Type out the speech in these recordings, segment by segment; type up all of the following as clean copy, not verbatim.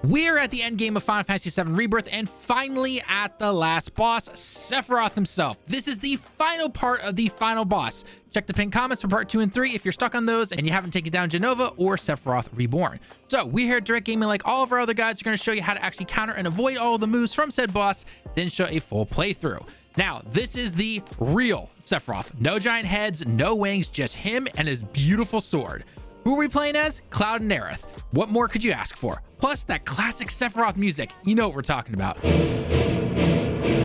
We're at the end game of Final Fantasy VII Rebirth and finally at the last boss, Sephiroth himself. This is the final part of the final boss. Check the pinned comments for part 2 and 3 if you're stuck on those and you haven't taken down Genova or Sephiroth Reborn. So we're here at Direct Gaming. Like all of our other guides, are going to show you how to actually counter and avoid all of the moves from said boss, then show a full playthrough. Now, this is the real Sephiroth. No giant heads, no wings, just him and his beautiful sword. Who are we playing as? Cloud and Aerith. What more could you ask for? Plus that classic Sephiroth music. You know what we're talking about.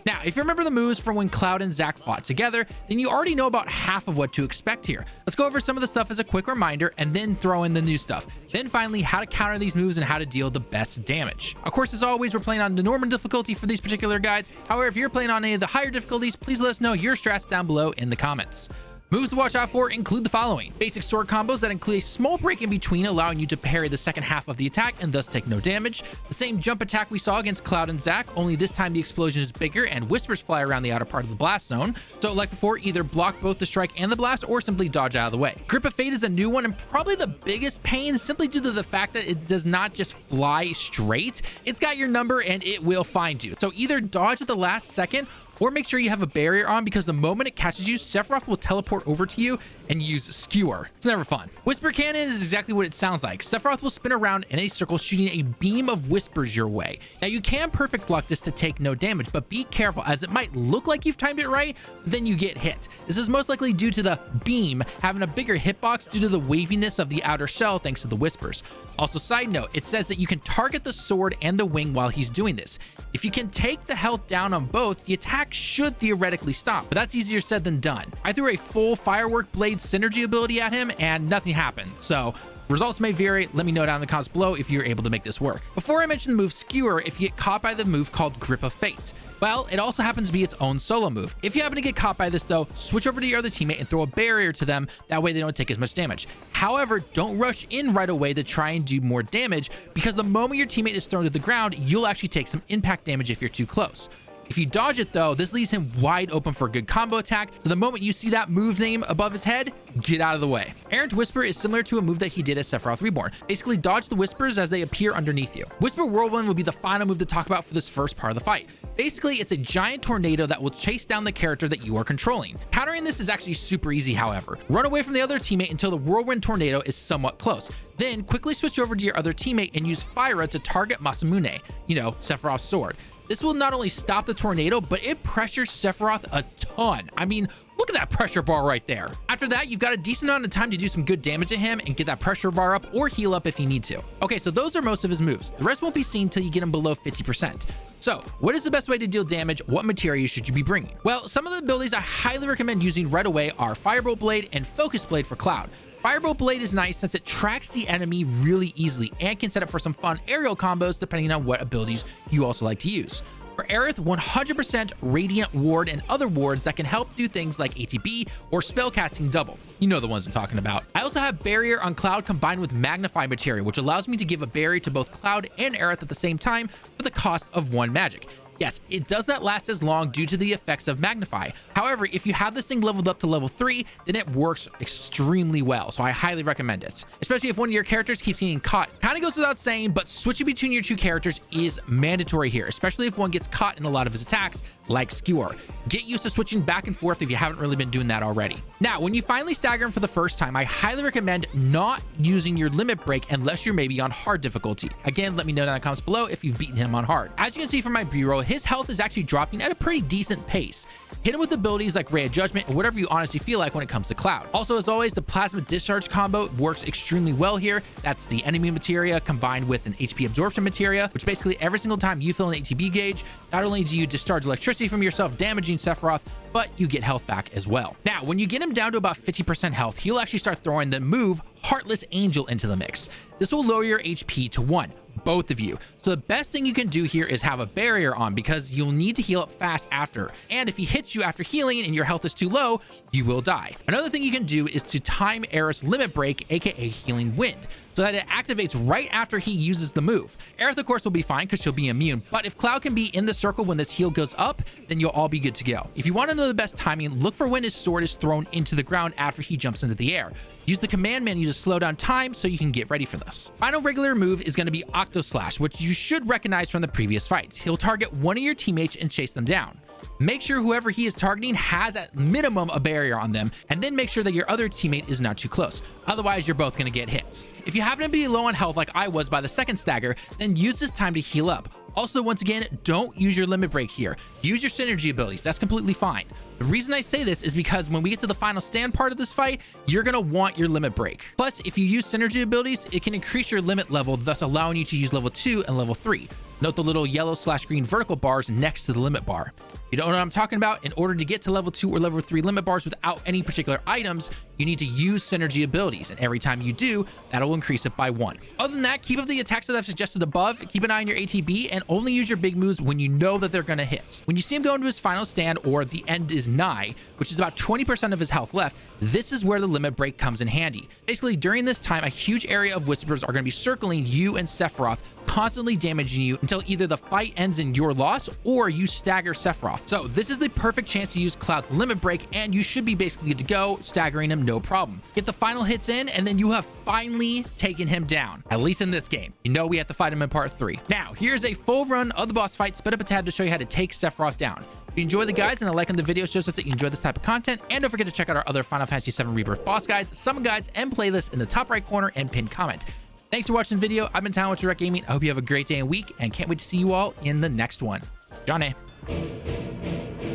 Now, if you remember the moves from when Cloud and Zack fought together, then you already know about half of what to expect here. Let's go over some of the stuff as a quick reminder and then throw in the new stuff. Then finally, how to counter these moves and how to deal the best damage. Of course, as always, we're playing on the normal difficulty for these particular guides. However, if you're playing on any of the higher difficulties, please let us know your strats down below in the comments. Moves to watch out for include the following. Basic sword combos that include a small break in between, allowing you to parry the second half of the attack and thus take no damage. The same jump attack we saw against Cloud and Zack, only this time the explosion is bigger and whispers fly around the outer part of the blast zone. So like before, either block both the strike and the blast or simply dodge out of the way. Grip of Fate is a new one and probably the biggest pain simply due to the fact that it does not just fly straight. It's got your number and it will find you. So either dodge at the last second or make sure you have a barrier on, because the moment it catches you, Sephiroth will teleport over to you and use Skewer. It's never fun. Whisper Cannon is exactly what it sounds like. Sephiroth will spin around in a circle, shooting a beam of whispers your way. Now, you can perfect block this to take no damage, but be careful, as it might look like you've timed it right, then you get hit. This is most likely due to the beam having a bigger hitbox due to the waviness of the outer shell thanks to the whispers. Also, side note, it says that you can target the sword and the wing while he's doing this. If you can take the health down on both, the attack should theoretically stop, but that's easier said than done. I threw a full Firework Blade synergy ability at him and nothing happened, so results may vary. Let me know down in the comments below if you're able to make this work. Before I mention the move Skewer, if you get caught by the move called Grip of Fate, well, it also happens to be its own solo move. If you happen to get caught by this though, switch over to your other teammate and throw a barrier to them. That way they don't take as much damage. However, don't rush in right away to try and do more damage, because the moment your teammate is thrown to the ground, you'll actually take some impact damage if you're too close. If you dodge it though, this leaves him wide open for a good combo attack. So the moment you see that move name above his head, get out of the way. Errant Whisper is similar to a move that he did as Sephiroth Reborn. Basically, dodge the whispers as they appear underneath you. Whisper Whirlwind will be the final move to talk about for this first part of the fight. Basically, it's a giant tornado that will chase down the character that you are controlling. Countering this is actually super easy, however. Run away from the other teammate until the whirlwind tornado is somewhat close. Then quickly switch over to your other teammate and use Fyra to target Masamune, Sephiroth's sword. This will not only stop the tornado, but it pressures Sephiroth a ton. I mean, look at that pressure bar right there. After that, you've got a decent amount of time to do some good damage to him and get that pressure bar up or heal up if you need to. Okay, so those are most of his moves. The rest won't be seen till you get him below 50%. So, what is the best way to deal damage? What materia should you be bringing? Well, some of the abilities I highly recommend using right away are Firebolt Blade and Focus Blade for Cloud. Firebolt Blade is nice since it tracks the enemy really easily and can set up for some fun aerial combos depending on what abilities you also like to use. For Aerith, 100% Radiant Ward and other wards that can help do things like ATB or spellcasting double. You know the ones I'm talking about. I also have Barrier on Cloud combined with Magnify materia, which allows me to give a barrier to both Cloud and Aerith at the same time for the cost of 1 magic. Yes, it does not last as long due to the effects of Magnify. However, if you have this thing leveled up to level 3, then it works extremely well, so I highly recommend it. Especially if one of your characters keeps getting caught. Kind of goes without saying, but switching between your two characters is mandatory here, especially if one gets caught in a lot of his attacks, like Skewer. Get used to switching back and forth if you haven't really been doing that already. Now, when you finally stagger him for the first time, I highly recommend not using your limit break unless you're maybe on hard difficulty. Again, let me know down in the comments below if you've beaten him on hard. As you can see from my B-roll, his health is actually dropping at a pretty decent pace. Hit him with abilities like Ray of Judgment or whatever you honestly feel like when it comes to Cloud. Also, as always, the Plasma Discharge combo works extremely well here. That's the enemy materia combined with an HP absorption materia, which basically every single time you fill an ATB gauge, not only do you discharge electricity from yourself, damaging Sephiroth, but you get health back as well. Now, when you get him down to about 50% health, he'll actually start throwing the move Heartless Angel into the mix. This will lower your HP to 1. Both of you. So the best thing you can do here is have a barrier on, because you'll need to heal up fast after. And if he hits you after healing and your health is too low, you will die. Another thing you can do is to time Aerith's limit break, aka Healing Wind. so that it activates right after he uses the move. Aerith, of course, will be fine because she'll be immune, but if Cloud can be in the circle when this heal goes up, then you'll all be good to go. If you want to know the best timing, look for when his sword is thrown into the ground after he jumps into the air. Use the command menu to slow down time so you can get ready for this. Final regular move is going to be Octo Slash, which you should recognize from the previous fights. He'll target one of your teammates and chase them down. Make sure whoever he is targeting has at minimum a barrier on them, and then make sure that your other teammate is not too close. Otherwise, you're both going to get hits. If you happen to be low on health like I was by the second stagger, then use this time to heal up. Also, once again, don't use your limit break here. Use your synergy abilities. That's completely fine. The reason I say this is because when we get to the final stand part of this fight, you're going to want your limit break. Plus, if you use synergy abilities, it can increase your limit level, thus allowing you to use level 2 and level 3. Note the little yellow/green vertical bars next to the limit bar. You don't know what I'm talking about? In order to get to level 2 or level 3 limit bars without any particular items, you need to use synergy abilities, and every time you do, that'll increase it by 1. Other than that, keep up the attacks that I've suggested above, keep an eye on your ATB, and only use your big moves when you know that they're going to hit. When you see him go into his final stand, or the end is nigh, which is about 20% of his health left, this is where the limit break comes in handy. Basically, during this time, a huge area of whispers are going to be circling you and Sephiroth, constantly damaging you until either the fight ends in your loss or you stagger Sephiroth. So this is the perfect chance to use Cloud's limit break, and you should be basically good to go, staggering him no problem. Get the final hits in, and then you have finally taken him down, at least in this game. You know we have to fight him in part 3. Now, here's a full run of the boss fight, sped up a tad to show you how to take Sephiroth down. If you enjoy the guides and a like on the video shows us that you enjoy this type of content, and don't forget to check out our other Final Fantasy VII Rebirth boss guides, summon guides, and playlists in the top right corner and pinned comment. Thanks for watching the video. I've been Talon with Direct Gaming. I hope you have a great day and week, and can't wait to see you all in the next one. Johnny.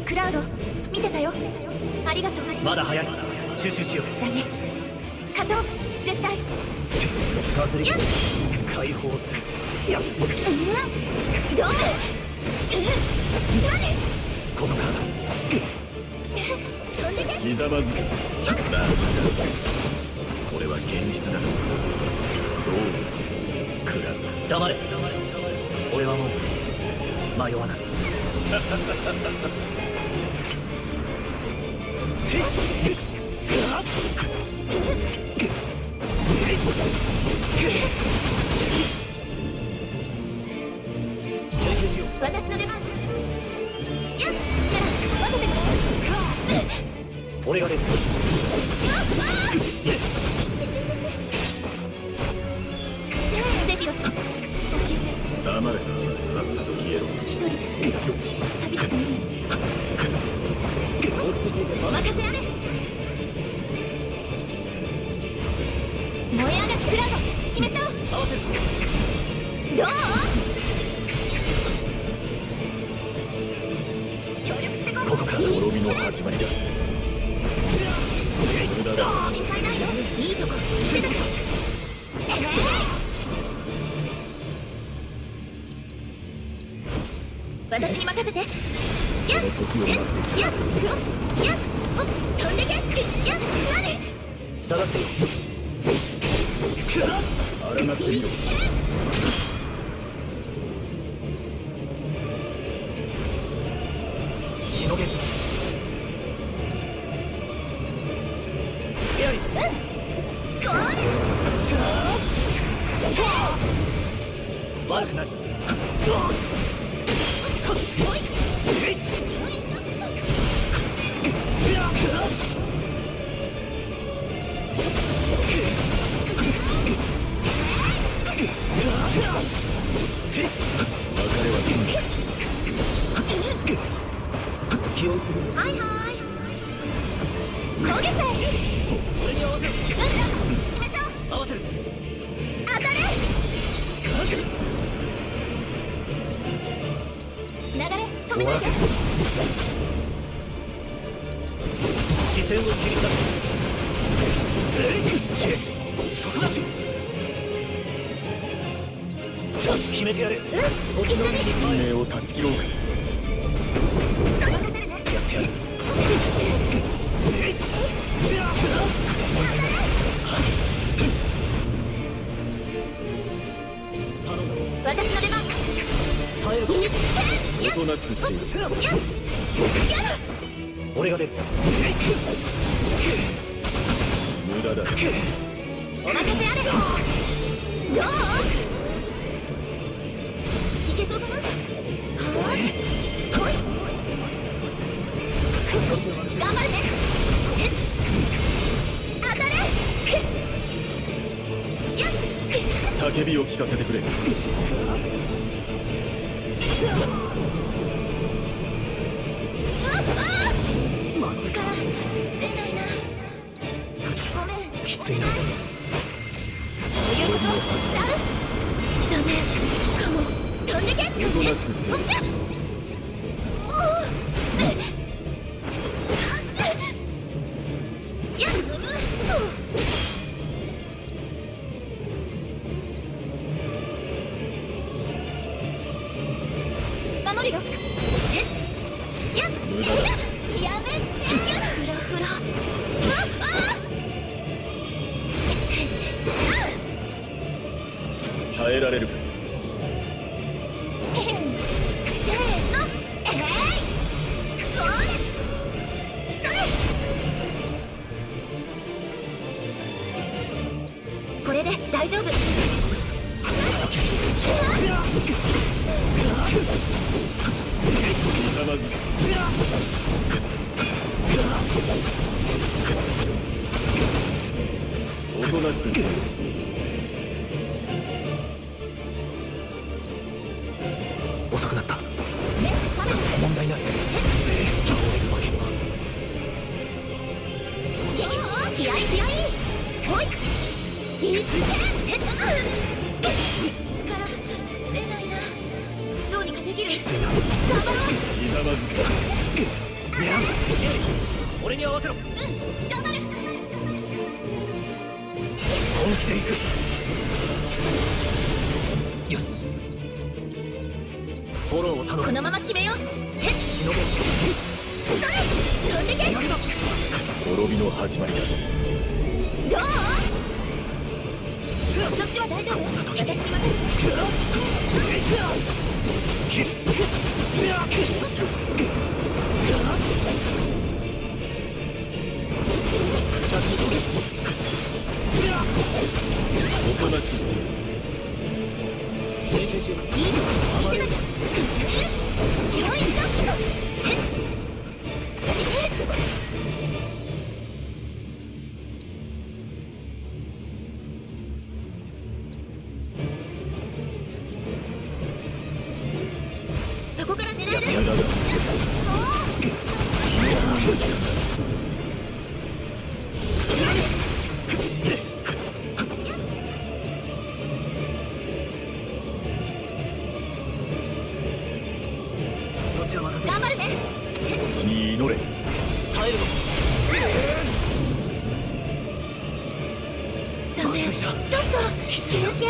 Cloud, 見てたよ。ありがとう。まだ早い。集中しよう。だね。勝とう。絶対。よし。解放する。やっ。どう？何？ここからだ。飛んでけ。ひざまずけ。これは現実だ。どう？クラウド。黙れ。俺はもう迷わない。私の出番。よっ、力分けて。俺が出る。セフィロス、教えて。黙れ。さっさと消えろ。一人寂しくない。お任せあれ。燃え上がってクラウド決めちゃおう。合わせる。どう？協力してこう。ここから滅びの始まりだ。無駄だ。心配ないよ。いいとこ見せてくれ。私に任せて。やっ、やっ、やっ、やっ、ほっ、飛んでけ。やっ、何？下がって。あらがってみろ。しのげ。やり。それ。悪くない。はいはい。焦げちゃえ。それに合わせる。決めちゃおう。合わせる。当たれ。流れ止めないで。視線を切り裂く。そこだし。決めてやれ。一緒に運命を断ち切ろうか。任せるね。やってやる。私の出番。おとなしくしている。俺が出る。無駄だ。お任せあれ。どういけそうかな。はい、頑張るね。当たれ。叫びを聞かせてくれ。力出ないな。ごめん。きついな。そういうことしちゃう。ダメかも。飛んでけ。守るよ。やめて。フラフラ。耐えられるか。せーの。それ。これで大丈夫。おとなしく。遅くなった。問題ない。気合いほい。いって力出ないな。どうにかできる。きついな。頑張ろう。俺に合わせろ。頑張る。本気で行く。よし。フォローを頼む。このまま決めよう。忍べ。それ。飛んでけ。滅びの始まりだぞ。どう？そっちは大丈夫。私に任せて。おとなしく。いいの見せなきゃ。よいしょ。そこから狙える。頑張るね。に祈れ。耐えるの。ダメ。ちょっと休憩。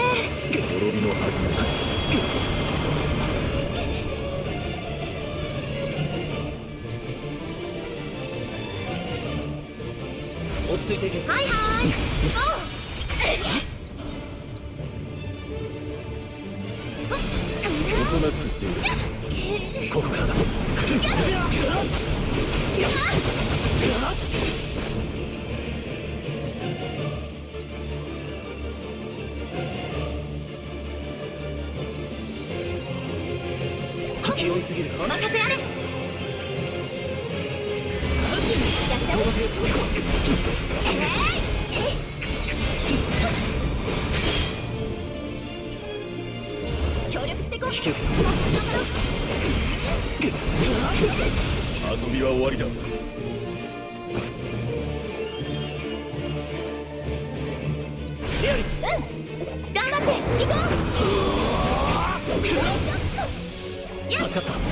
滅びの始まりだ。落ち着いていけ。はいはい。おとなしくしている。ここからだ。気負いすぎる。お任せあれ。やっちゃう。協力していこう。遊びは終わりだ。レアリス。頑張って行こう。助かった。